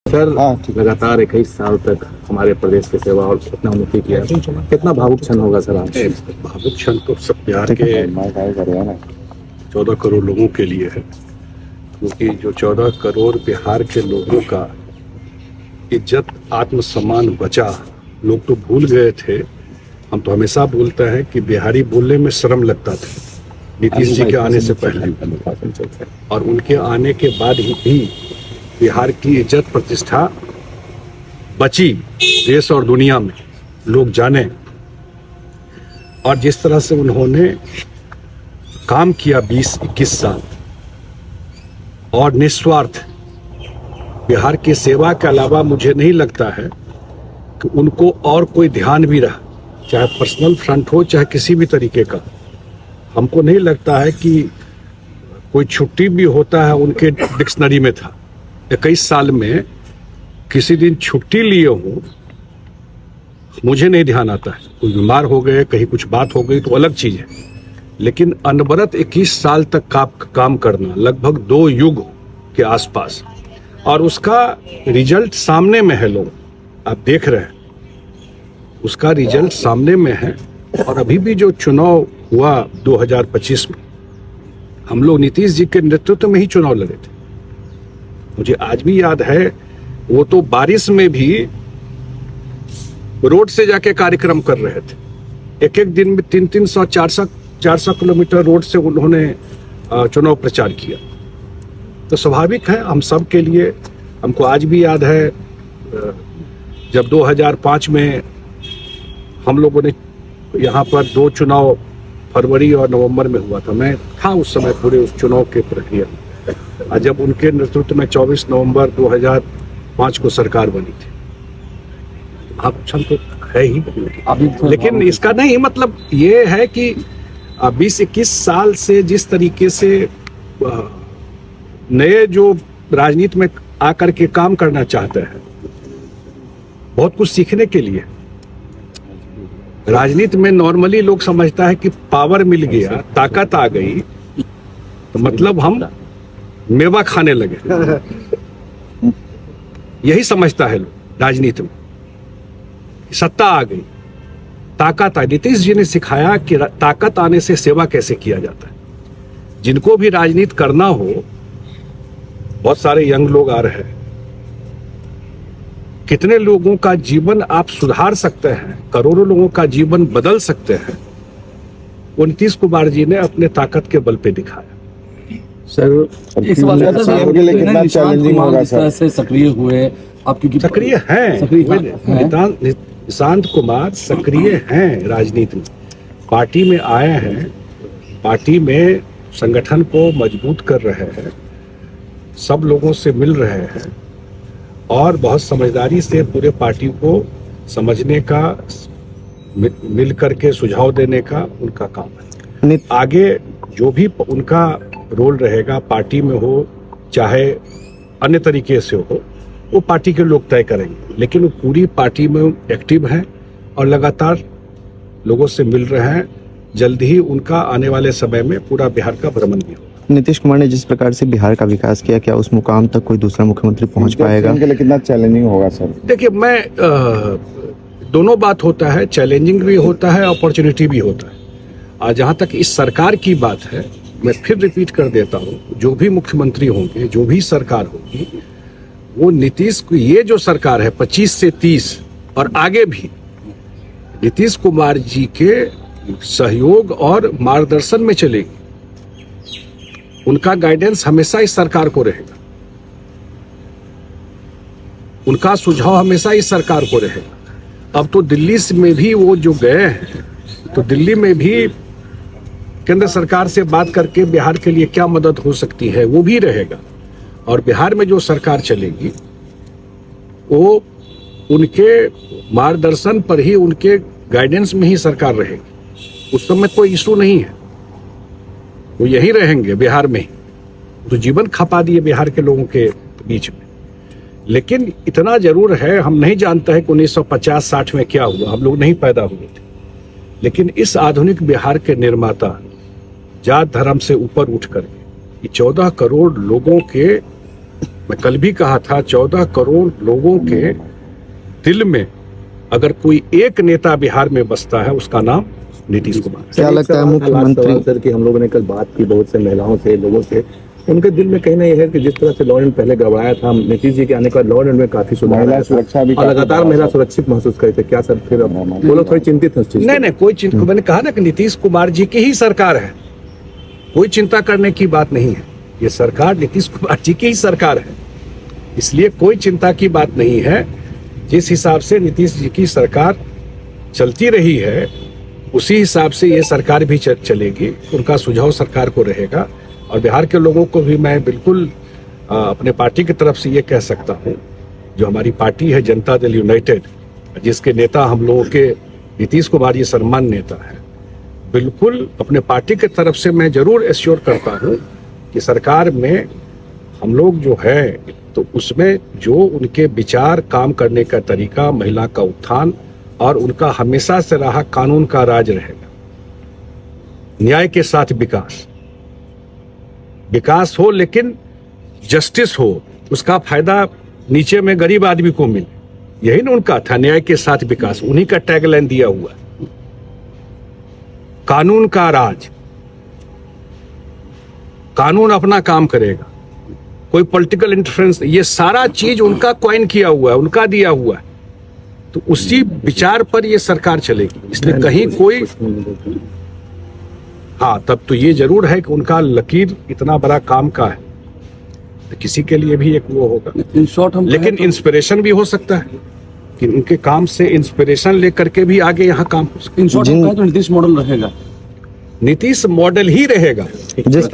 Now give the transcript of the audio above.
Sir लगातार 21 साल तक हमारे प्रदेश की सेवा और कितना उन्नति किया, कितना भावुक क्षण होगा सर आज? भावुक क्षण तो सब बिहार के 14 करोड़ लोगों के लिए है, क्योंकि जो 14 करोड़ बिहार के लोगों का इज्जत आत्मसम्मान बचा, लोग तो भूल गए थे। हम तो हमेशा बोलते हैं कि बिहारी बोलने में शर्म लगता था नीतीश जी के आने से पहले, और उनके आने के बाद ही भी बिहार की इज्जत प्रतिष्ठा बची देश और दुनिया में, लोग जाने। और जिस तरह से उन्होंने काम किया 20-21 साल और निस्वार्थ बिहार की सेवा के अलावा, मुझे नहीं लगता है कि उनको और कोई ध्यान भी रहा, चाहे पर्सनल फ्रंट हो चाहे किसी भी तरीके का। हमको नहीं लगता है कि कोई छुट्टी भी होता है उनके डिक्शनरी में था। 21 साल में किसी दिन छुट्टी लिए हो मुझे नहीं ध्यान आता है। कोई बीमार हो गए, कहीं कुछ बात हो गई तो अलग चीज है, लेकिन अनवरत 21 साल तक काम करना, लगभग 2 युग के आसपास, और उसका रिजल्ट सामने में है। लोग आप देख रहे हैं, उसका रिजल्ट सामने में है। और अभी भी जो चुनाव हुआ 2025 में, हम लोग नीतीश जी के नेतृत्व में ही चुनाव लड़े थे। मुझे आज भी याद है, वो तो बारिश में भी रोड से जाके कार्यक्रम कर रहे थे। एक दिन में 300, 400 किलोमीटर रोड से उन्होंने चुनाव प्रचार किया। तो स्वाभाविक है, हम सब के लिए, हमको आज भी याद है जब 2005 में हम लोगों ने यहाँ पर 2 चुनाव फरवरी और नवंबर में हुआ था। मैं था उस समय पूरे उस चुनाव के प्रक्रिया में, और जब उनके नेतृत्व में 24 नवंबर 2005 को सरकार बनी थी। क्षण तो है ही अभी, लेकिन इसका नहीं मतलब ये है कि 20-21 साल से जिस तरीके से नए जो राजनीति में आकर के काम करना चाहते हैं, बहुत कुछ सीखने के लिए। राजनीति में नॉर्मली लोग समझता है कि पावर मिल गया, ताकत आ गई तो मतलब हम मेवा खाने लगे, यही समझता है लोग राजनीति में। सत्ता आ गई, ताकत आई। नीतीश जी ने सिखाया कि ताकत आने से सेवा कैसे किया जाता है। जिनको भी राजनीति करना हो, बहुत सारे यंग लोग आ रहे हैं, कितने लोगों का जीवन आप सुधार सकते हैं, करोड़ों लोगों का जीवन बदल सकते हैं, वो नीतीश कुमार जी ने अपने ताकत के बल पे दिखाया। सर इस बात के लिए कितना चैलेंजिंग होगा सर? से सक्रिय हुए आप, क्योंकि सक्रिय हैं, निशांत कुमार सक्रिय हैं राजनीति में, पार्टी में आए हैं, पार्टी में संगठन को मजबूत कर रहे हैं, सब लोगों से मिल रहे हैं, और बहुत समझदारी से पूरे पार्टी को समझने का, मिल करके सुझाव देने का उनका काम है। आगे जो भी उनका रोल रहेगा, पार्टी में हो चाहे अन्य तरीके से हो, वो पार्टी के लोग तय करेंगे, लेकिन वो पूरी पार्टी में एक्टिव हैं और लगातार लोगों से मिल रहे हैं। जल्द ही उनका आने वाले समय में पूरा बिहार का भ्रमण भी होगा। नीतीश कुमार ने जिस प्रकार से बिहार का विकास किया, क्या उस मुकाम तक कोई दूसरा मुख्यमंत्री पहुंच पाएगा? उनके लिए कितना चैलेंजिंग होगा सर? देखिए, मैं दोनों बात होता है, चैलेंजिंग भी होता है, अपॉर्चुनिटी भी होता है। और जहां तक इस सरकार की बात है, मैं फिर रिपीट कर देता हूं, जो भी मुख्यमंत्री होंगे, जो भी सरकार होगी, वो नीतीश को, ये जो सरकार है 25 से 30 और आगे भी नीतीश कुमार जी के सहयोग और मार्गदर्शन में चलेगी। उनका गाइडेंस हमेशा इस सरकार को रहेगा, उनका सुझाव हमेशा इस सरकार को रहेगा। अब तो दिल्ली में भी वो जो गए हैं, तो दिल्ली में भी केंद्र सरकार से बात करके बिहार के लिए क्या मदद हो सकती है, वो भी रहेगा। और बिहार में जो सरकार चलेगी, वो उनके मार्गदर्शन पर ही, उनके गाइडेंस में ही सरकार रहेगी। उस समय कोई इशू नहीं है, वो यही रहेंगे बिहार में ही। तो जीवन खपा दिए बिहार के लोगों के बीच में। लेकिन इतना जरूर है, हम नहीं जानते हैं कि 1950-60 में क्या हुआ, हम लोग नहीं पैदा हुए थे। लेकिन इस आधुनिक बिहार के निर्माता जात धर्म से ऊपर उठ कर 14 करोड़ लोगों के मैं कल भी कहा था 14 करोड़ लोगों के दिल में अगर कोई एक नेता बिहार में बसता है उसका नाम नीतीश कुमार है। क्या लगता है मुख्यमंत्री सर की हम लोगों ने कल बात की बहुत से महिलाओं से, लोगों से, उनके दिल में कहीं ना ये है कि जिस तरह से लॉ एंड पहले गड़बड़ाया था, नीतीश जी के आने के बाद लॉ एंड में काफी सुधार आया था और लगातार महिला सुरक्षित महसूस करते। क्या सर फिर वो लोग थोड़ी चिंतित हैं उस चीज से? नहीं कोई चिंता, मैंने कहा ना कि नीतीश कुमार जी की ही सरकार है, कोई चिंता करने की बात नहीं है। ये सरकार नीतीश कुमार जी की ही सरकार है, इसलिए कोई चिंता की बात नहीं है। जिस हिसाब से नीतीश जी की सरकार चलती रही है उसी हिसाब से ये सरकार भी चलेगी। उनका सुझाव सरकार को रहेगा और बिहार के लोगों को भी मैं बिल्कुल अपने पार्टी की तरफ से ये कह सकता हूँ, जो हमारी पार्टी है जनता दल यूनाइटेड, जिसके नेता हम लोगों के नीतीश कुमार जी सम्मान नेता है, बिल्कुल अपने पार्टी की तरफ से मैं जरूर एश्योर करता हूँ कि सरकार में हम लोग जो है तो उसमें जो उनके विचार, काम करने का तरीका, महिला का उत्थान और उनका हमेशा से रहा कानून का राज रहेगा। न्याय के साथ विकास हो लेकिन जस्टिस हो, उसका फायदा नीचे में गरीब आदमी को मिले, यही ना उनका था, न्याय के साथ विकास, उन्हीं का टैगलाइन दिया हुआ है। कानून का राज, कानून अपना काम करेगा, कोई पॉलिटिकल इंटरफेरेंस, ये सारा चीज उनका कॉइन किया हुआ है, उनका दिया हुआ है। तो उसी विचार पर ये सरकार चलेगी, इसलिए कहीं कोई, हाँ तब तो ये जरूर है कि उनका लकीर इतना बड़ा काम का है तो किसी के लिए भी एक वो होगा। इन शॉर्ट हम लेकिन इंस्पिरेशन भी हो सकता है कि उनके काम से इंस्पिरेशन लेकर के भी आगे यहाँ काम हो सकता इन शॉर्ट हम कहें तो नीतीश मॉडल रहेगा, है। नीतीश मॉडल ही रहेगा। जिस